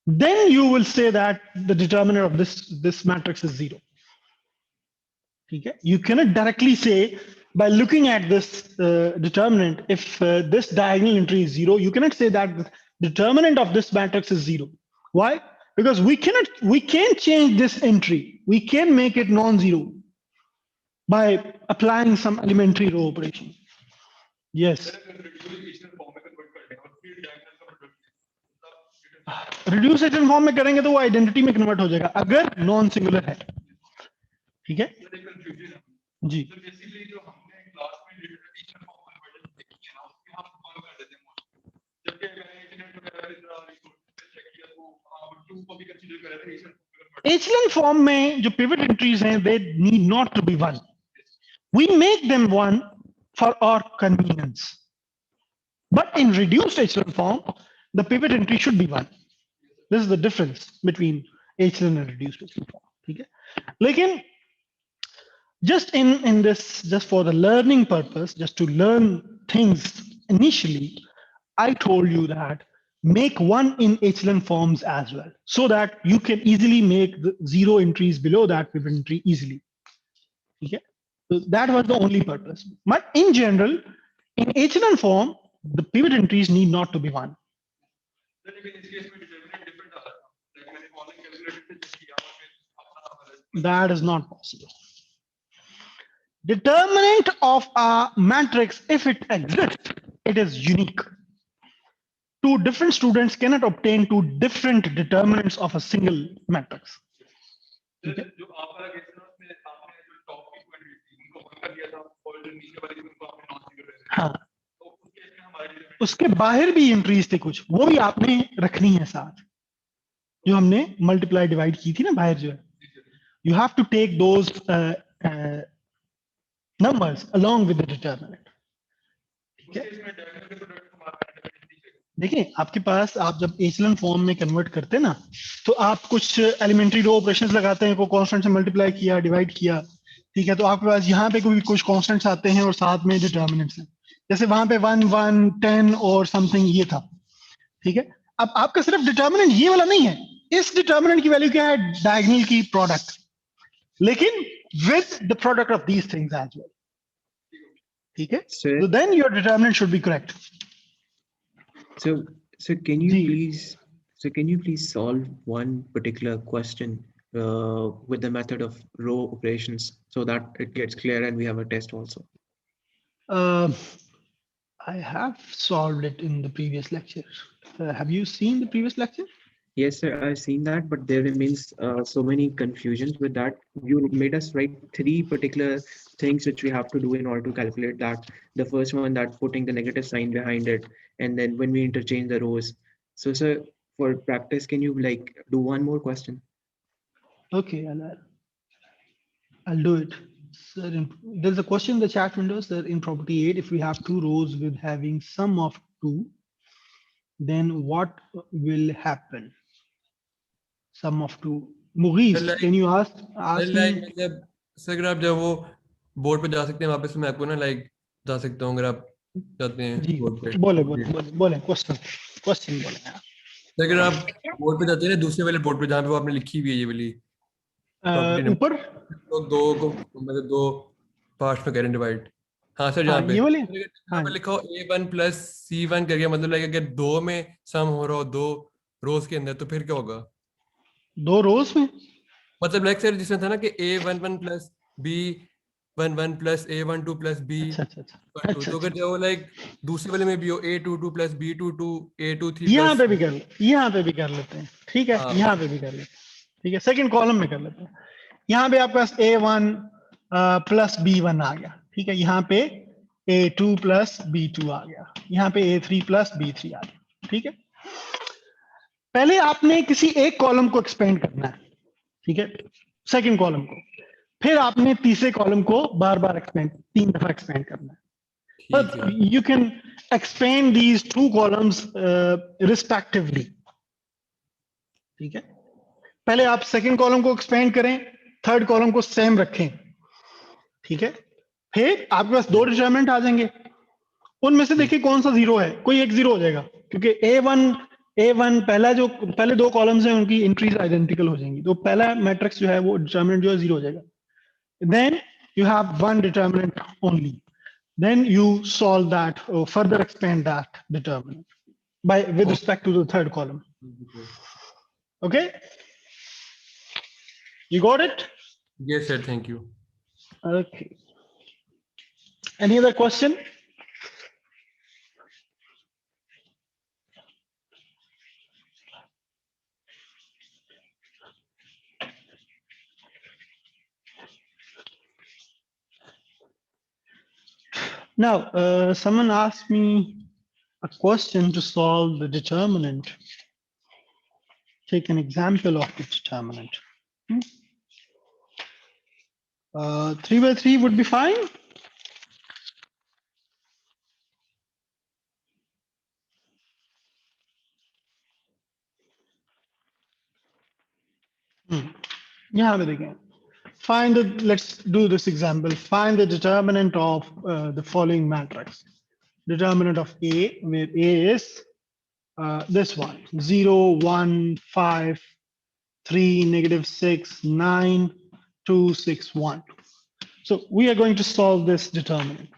Then you will say that the determinant of this matrix is 0. Okay. You cannot directly say by looking at this determinant, if this diagonal entry is 0, you cannot say that the determinant of this matrix is 0. Why? Because we can't change this entry. We can make it non-zero by applying some elementary row operation. Yes. Reduce echelon form में करेंगे तो वो identity में convert हो जाएगा अगर non singular है. ठीक है. जी तो बेसिकली जो हमने क्लास में डिटरमिनेशन फॉर्म कन्वर्जन देखी है ना उसमें हम कॉल कर देते हैं मोस्टली, जबकि मैंने इंटरनेट वगैरह पे जरा रिसोर्स चेक किया तो आप 2 को भी कंसीडर कर रहे थे एचलन फॉर्म में जो पिवट एंट्रीज हैं they need not to be one, we make them one for our convenience, but in reduced echelon form the pivot entry should be one. This is the difference between echelon and reduced echelon form. ठीक है, लेकिन just in this, just for the learning purpose, just to learn things initially, I told you that make one in echelon forms as well, so that you can easily make the 0 entries below that pivot entry easily. Okay, so that was the only purpose. But in general, in echelon form, the pivot entries need not to be one. That is not possible. Determinant of a matrix, if it exists, it is unique. Two different students cannot obtain two different determinants of a single matrix. Okay? जो आप वाला case है उसमें आपने जो top की quantity थी उनको वन कर दिया था और जो नीचे वाली थी उनको आपने नॉन जीरो रख दिया. हाँ, तो उस केस में हमारे उसके बाहर भी एंट्रीज थे कुछ, वो भी आपने रखनी है साथ, जो हमने मल्टीप्लाई डिवाइड की थी ना बाहर जो है. You have to take those numbers along with the determinant. देखिए आपके पास, आप जब एचलन फॉर्म में कन्वर्ट करते हैं ना, तो आप कुछ एलिमेंट्री रो ऑपरेशंस लगाते हैं, को कांस्टेंट से मल्टीप्लाई किया, डिवाइड किया. ठीक है, तो आपके पास यहाँ पे कोई कुछ कांस्टेंट्स आते हैं और साथ में डिटर्मिनेंट्स हैं. जैसे वहां पे 1 1 10 और समथिंग ये था. ठीक है, अब आपका सिर्फ डिटर्मिनेंट ये वाला नहीं है, इस डिटर्मिनेंट की वैल्यू क्या है, डायगोनल की प्रोडक्ट, लेकिन with the product of these things as well. ठीक है, Sir, so then your determinant should be correct. so can you जी. please solve one particular question with the method of row operations so that it gets clear and we have a test also. I have solved it in the previous lecture. Have you seen the previous lecture? Yes, sir, I've seen that, but there remains so many confusions with that. You made us write 3 particular things which we have to do in order to calculate that. The first one, that putting the negative sign behind it, and then when we interchange the rows. So, sir, for practice, can you like do one more question? Okay, I'll do it. Sir, there's a question in the chat window, sir. In property 8, if we have 2 rows with having sum of 2, then what will happen? Sum of 2. Mughis, can you ask me? जब sir अगर आप जब वो board पे जा सकते हैं वापस, मैं आपको ना जा सकता हूँ अगर आप जाते हैं जी, बोर्ड पे. बोले क्वेश्चन बोले. सर अगर आप बोर्ड पे जाते हैं ना, दूसरे वाले बोर्ड पे जहाँ पे वो आपने लिखी हुई है ये वाली ऊपर तो 2 को मतलब 2 पार्ट्स में करें डिवाइड. हाँ सर, जहाँ पे ये वाले. यहाँ पे लिखा हो A1 प्लस C1 करके, मतलब लाइक अगर 2 में सम हो रहा हो 2 रोज के अंदर, तो फिर क्या होगा? 2 रोज में मतलब लाइक सर जिसमें था ना कि A11 plus B11 plus A12 plus B12, तो अगर जो लाइक दूसरे वाले में भी हो A22 प्लस B22 A23 यहाँ प्लस, पे भी कर लेते हैं. ठीक है, यहाँ पे भी कर लेते हैं. ठीक है, सेकंड कॉलम में कर लेते हैं. यहाँ पे आपके पास A1 प्लस B1 आ गया. ठीक है, यहाँ पे A2 प्लस B2 आ गया, यहाँ पे A3 प्लस B3 आ गया. ठीक है, पहले आपने किसी एक कॉलम को एक्सपेंड करना है. ठीक है, सेकंड कॉलम को, फिर आपने तीसरे कॉलम को बार बार एक्सपेंड 3 दफा एक्सपेंड करना है. But you can expand these 2 columns respectively. ठीक है, पहले आप सेकंड कॉलम को एक्सपेंड करें, थर्ड कॉलम को सेम रखें. ठीक है, फिर आपके पास 2 डिटरमिनेंट आ जाएंगे, उनमें से देखिए कौन सा 0 है. कोई एक 0 हो जाएगा, क्योंकि A1 पहले 2 कॉलम्स हैं उनकी एंट्रीज आइडेंटिकल हो जाएंगी, तो पहला मैट्रिक्स जो है वो डिटरमिनेंट जो है 0 हो जाएगा. Then you have 1 determinant only. Then you solve that or further expand that determinant with respect to the third column. Okay, you got it? Yes sir, thank you. Okay, any other question? Now, someone asked me a question to solve the determinant. Take an example of the determinant. 3 by 3 would be fine. Yeah, again. Find the, let's do this example. Find the determinant of the following matrix. Determinant of A, where A is this one, 0, 1, 5, 3, negative 6, 9, 2, 6, 1. So we are going to solve this determinant.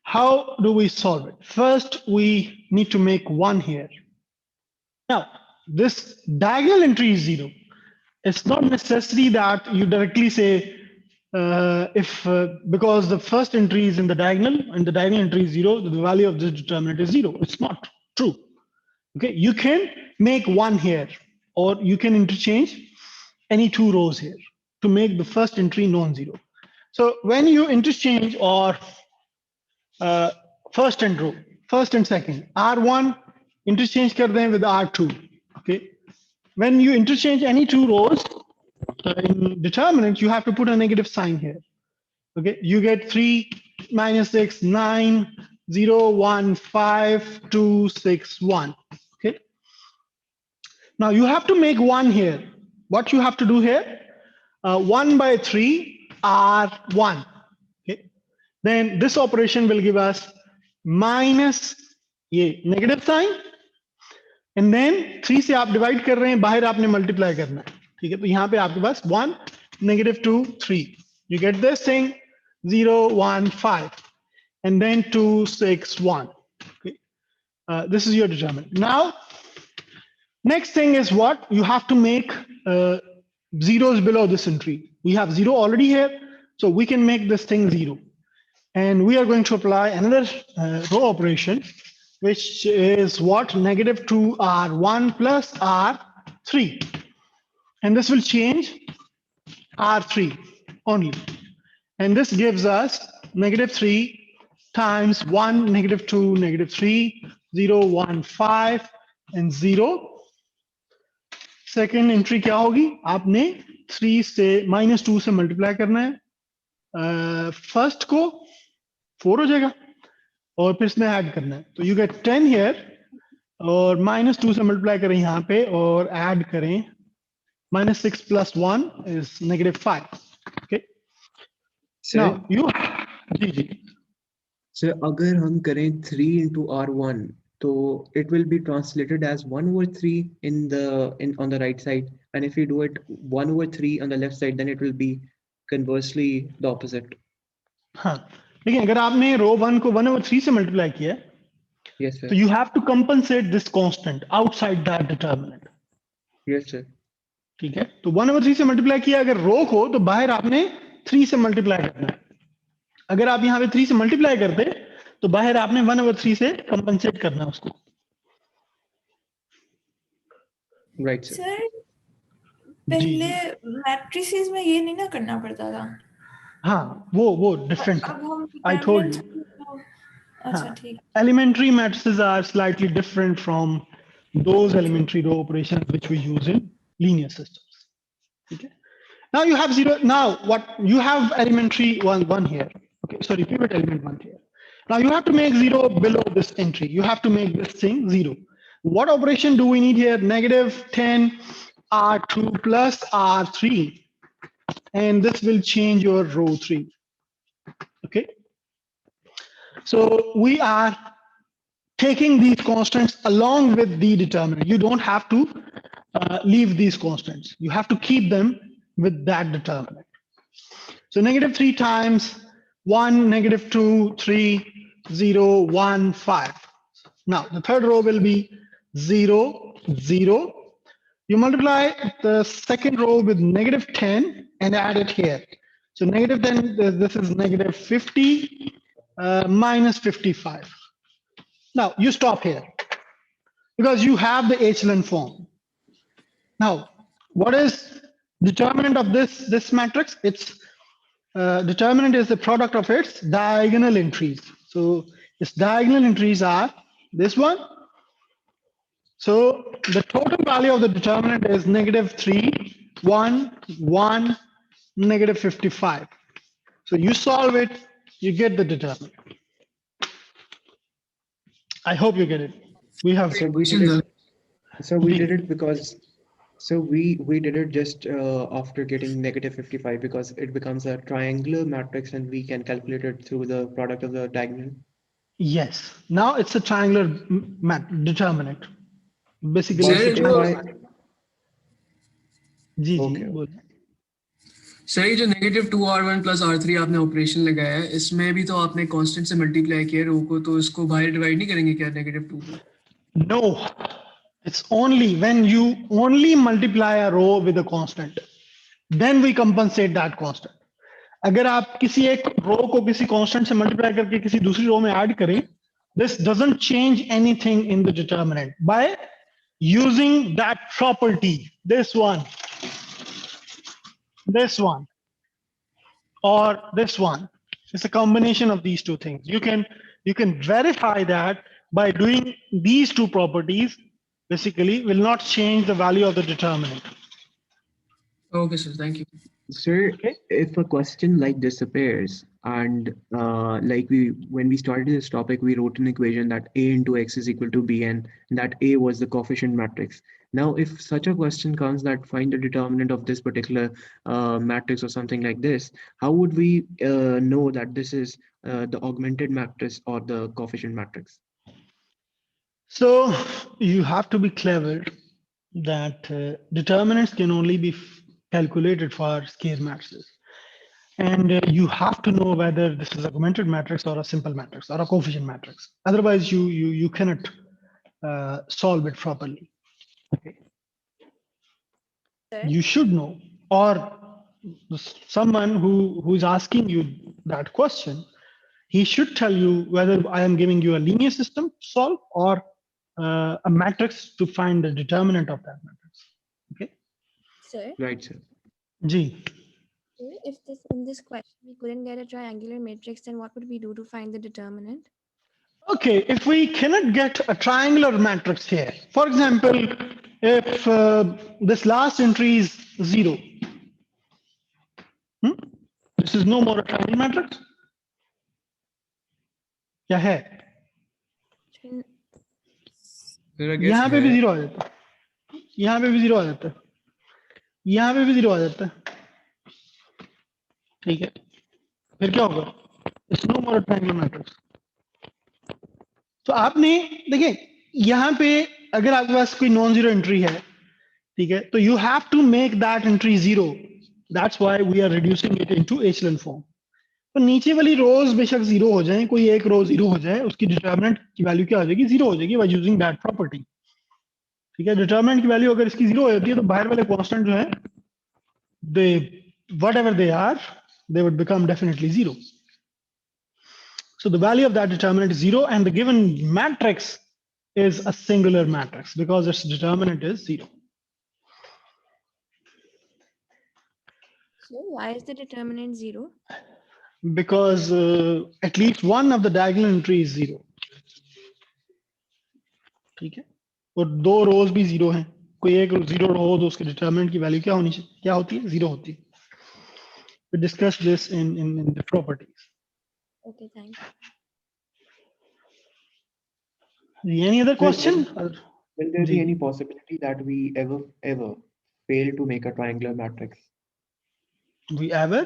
How do we solve it? First, we need to make 1 here. Now, this diagonal entry is 0. It's not necessary that you directly say because the first entry is in the diagonal and the diagonal entry is 0, the value of this determinant is 0. It's not true. Okay, you can make 1 here, or you can interchange any 2 rows here to make the first entry non-zero. So when you interchange or first and row, first and second, R1 interchange kar dein with R2. Okay, when you interchange any 2 rows in determinant, you have to put a negative sign here. Okay, you get 3, minus 6, 9, 0, 1, 5, 2, 6, 1. Okay. Now you have to make 1 here. What you have to do here? 1 by 3 R1. Okay. Then this operation will give us minus ये negative sign, and then 3 से आप divide कर रहे हैं, बाहर आपने multiply करना है. ठीक है, तो यहाँ पे आपके पास 1, negative 2, 3. You get this thing 0, 1, 5, and then 2, 6, 1. Okay. This is your determinant. Now, next thing is what? You have to make zeros below this entry. We have 0 already here, so we can make this thing 0. And we are going to apply another row operation, which is what? Negative 2R1 plus R3. And this will change R3 only. And this gives us negative 3 times 1, negative 2, negative 3, 0, 1, 5, and 0. Second entry क्या होगी? आपने 3 से -2 से multiply करना है. First को 4 हो जाएगा और फिर इसमें ऐड करना है. तो यू गेट 10 हियर और -2 से मल्टीप्लाई करें यहाँ पे और ऐड करें. -6 plus 1 is negative 5. Okay. Now you ji ji. So अगर हम करें 3 into R1, so it will be translated as 1 over 3 on the right side, and if we do it 1 over 3 on the left side, then it will be conversely the opposite. हाँ, लेकिन अगर आपने रो 1 को 1 over 3 से multiply किया है, Yes sir. तो you have to compensate this constant outside that determinant. Yes sir. ठीक है, तो 1 over 3 से मल्टीप्लाई किया अगर रो को, तो बाहर आपने 3 से मल्टीप्लाई करना है. अगर आप यहाँ पे 3 से मल्टीप्लाई करते तो बाहर आपने 1 over 3 से कंपनसेट करना है उसको. Right sir. सर पहले मैट्रिसेस में ये नहीं ना करना पड़ता था. हाँ, वो डिफरेंट. I told you. अच्छा ठीक. Elementary matrices are slightly different from those elementary row operations which we use in linear systems. Okay. Now you have 0. Now what you have elementary one here. Okay, sorry, pivot element 1 here. Now you have to make 0 below this entry. You have to make this thing 0. What operation do we need here? Negative 10 R2 plus R3. And this will change your row 3. Okay. So we are taking these constants along with the determinant. You don't have to leave these constants. You have to keep them with that determinant. So negative 3 times 1, negative 2, 3, 0, 1, 5. Now the third row will be 0, 0. You multiply the second row with negative 10 and add it here. So negative 10, this is negative 50 minus 55. Now you stop here because you have the echelon form. Now, what is determinant of this matrix? It's determinant is the product of its diagonal entries. So its diagonal entries are this one. So the total value of the determinant is -3, 1, 1, -55. So you solve it, you get the determinant. I hope you get it. We have. So we did it. So we did it because. So we did it just after getting -55 because it becomes a triangular matrix and we can calculate it through the product of the diagonal. Yes. Now it's a triangular determinant. Basically, But it's a if triangular. I जी जी Okay. बोलिए. Sir ये जो -2r1 + r3 आपने operation लगाया है इसमें भी तो आपने कांस्टेंट से मल्टीप्लाई किया रो को तो इसको बाहर डिवाइड नहीं करेंगे क्या -2 को? No, it's only when you only multiply a row with a constant, then we compensate that constant. अगर आप किसी एक रो को किसी कांस्टेंट से मल्टीप्लाई करके किसी दूसरी रो में ऐड करें, this doesn't change anything in the determinant by using that property, this one, or this one. It's a combination of these two things. You can verify that by doing these two properties. Basically, will not change the value of the determinant. Okay, sir. Thank you. Sir, if a question like this appears and like when we started this topic, we wrote an equation that a into x is equal to b and that a was the coefficient matrix. Now, if such a question comes that find the determinant of this particular matrix or something like this, how would we know that this is the augmented matrix or the coefficient matrix? So you have to be clever that determinants can only be calculated for square matrices. And you have to know whether this is augmented matrix or a simple matrix or a coefficient matrix. Otherwise, you cannot solve it properly. Okay. You should know, or someone who's asking you that question, he should tell you whether I am giving you a linear system to solve or a matrix to find the determinant of that matrix. Okay. Sir, Right, sir. G. if in this question we couldn't get a triangular matrix, then what would we do to find the determinant? Okay, if we cannot get a triangular matrix here, for example, if this last entry is 0, this is no more a triangular matrix. क्या है? यहाँ पे भी 0 आ जाता है, यहाँ पे भी 0 आ जाता है, यहाँ पे भी 0 आ जाता है. ठीक है, फिर क्या होगा? It's no more a triangular matrix. तो आपने देखिए यहाँ पे अगर आपके पास कोई नॉन जीरो एंट्री है, ठीक है, तो you have to make that entry 0. That's why we are reducing it into echelon form. तो नीचे वाली रोज बेशक 0 हो जाए, कोई एक रो 0 हो जाए, उसकी डिटरमिनेंट की वैल्यू क्या हो जाएगी? 0 हो जाएगी बाय यूजिंग दैट प्रॉपर्टी. ठीक है, डिटरमिनेंट की वैल्यू अगर इसकी 0 हो जाती है तो बाहर वाले कांस्टेंट जो है they whatever they are they would become definitely 0. So the value of that determinant is 0 and the given matrix is a singular matrix because its determinant is 0. So why is the determinant 0? Because at least one of the diagonal entry is 0. ठीक है, और दो रोज भी 0 हैं. कोई एक 0 रो हो तो उसके डिटरमिनेंट की वैल्यू क्या होती है? 0 होती है. We discussed this in the properties. Okay, thanks. Any other question? Will there be any possibility that we ever fail to make a triangular matrix? We ever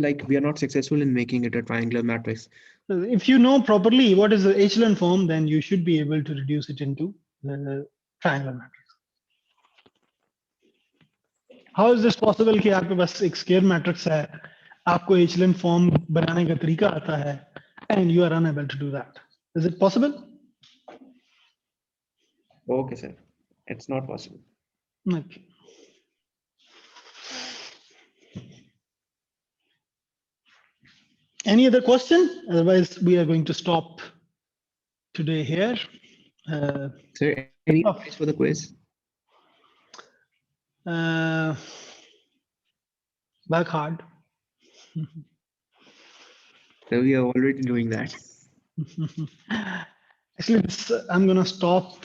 like we are not successful in making it a triangular matrix. If you know properly what is the echelon form, then you should be able to reduce it into the triangular matrix. How is this possible कि आपके पास एक square matrix है, आपको echelon form बनाने का तरीका आता है, and you are unable to do that? Is it possible? Okay, sir. It's not possible. Okay. Any other question? Otherwise, we are going to stop today here. Sir, any advice for the quiz? Work hard. So we are already doing that. Actually, I'm gonna stop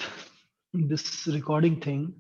this recording thing